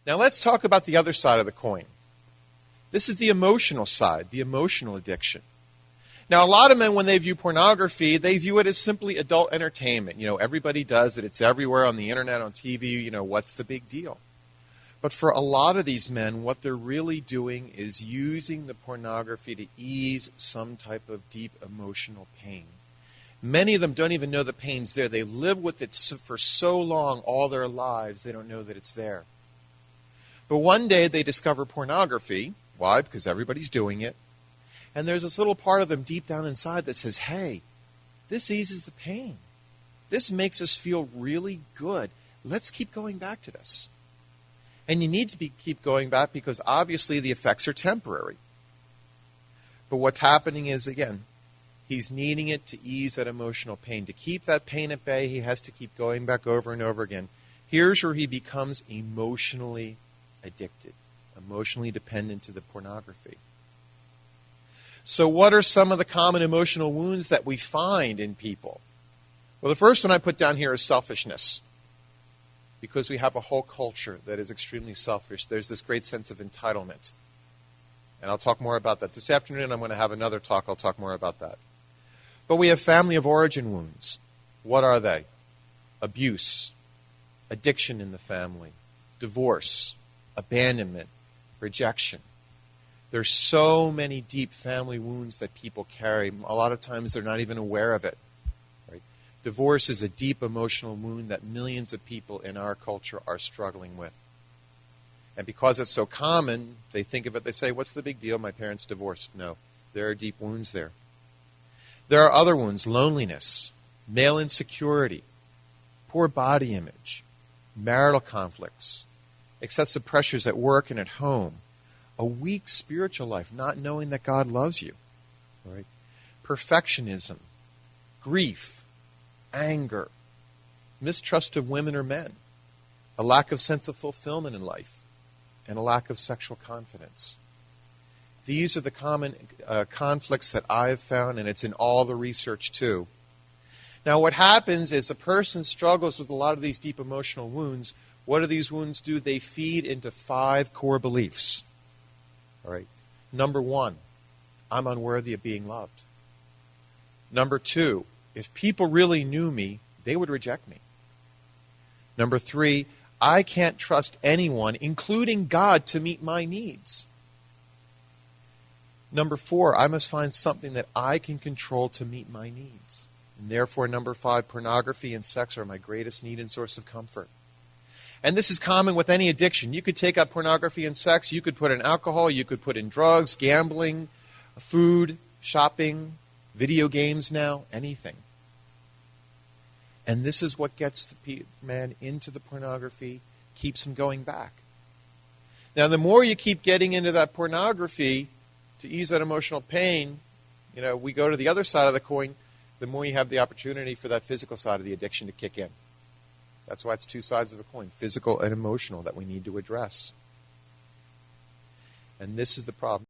Now let's talk about the other side of the coin. This is the emotional side, the emotional addiction. Now, a lot of men, when they view pornography, they view it as simply adult entertainment. Everybody does it. It's everywhere on the internet, on TV. What's the big deal? But for a lot of these men, what they're really doing is using the pornography to ease some type of deep emotional pain. Many of them don't even know the pain's there. They live with it for so long, all their lives, they don't know that it's there. But one day they discover pornography. Why? Because everybody's doing it. And there's this little part of them deep down inside that says, hey, this eases the pain. This makes us feel really good. Let's keep going back to this. And you need to keep going back because obviously the effects are temporary. But what's happening is, again, he's needing it to ease that emotional pain. To keep that pain at bay, he has to keep going back over and over again. Here's where he becomes emotionally addicted, emotionally dependent to the pornography. So what are some of the common emotional wounds that we find in people? Well, the first one I put down here is selfishness. Because we have a whole culture that is extremely selfish. There's this great sense of entitlement. And I'll talk more about that. This afternoon I'm going to have another talk. I'll talk more about that. But we have family of origin wounds. What are they? Abuse, addiction in the family, divorce, abandonment, rejection. There's so many deep family wounds that people carry. A lot of times they're not even aware of it. Right? Divorce is a deep emotional wound that millions of people in our culture are struggling with. And because it's so common, they think of it, they say, what's the big deal? My parents divorced. No, there are deep wounds there. There are other wounds, loneliness, male insecurity, poor body image, marital conflicts, excessive pressures at work and at home, a weak spiritual life, not knowing that God loves you, right? Perfectionism, grief, anger, mistrust of women or men, a lack of sense of fulfillment in life, and a lack of sexual confidence. These are the common conflicts that I've found, and it's in all the research too. Now what happens is a person struggles with a lot of these deep emotional wounds. What do these wounds do? They feed into 5 core beliefs. All right. Number 1, I'm unworthy of being loved. Number 2, if people really knew me, they would reject me. Number 3, I can't trust anyone, including God, to meet my needs. Number 4, I must find something that I can control to meet my needs. And therefore, number 5, pornography and sex are my greatest need and source of comfort. And this is common with any addiction. You could take out pornography and sex. You could put in alcohol. You could put in drugs, gambling, food, shopping, video games now, anything. And this is what gets the man into the pornography, keeps him going back. Now, the more you keep getting into that pornography to ease that emotional pain, we go to the other side of the coin, the more you have the opportunity for that physical side of the addiction to kick in. That's why it's 2 sides of a coin, physical and emotional, that we need to address. And this is the problem.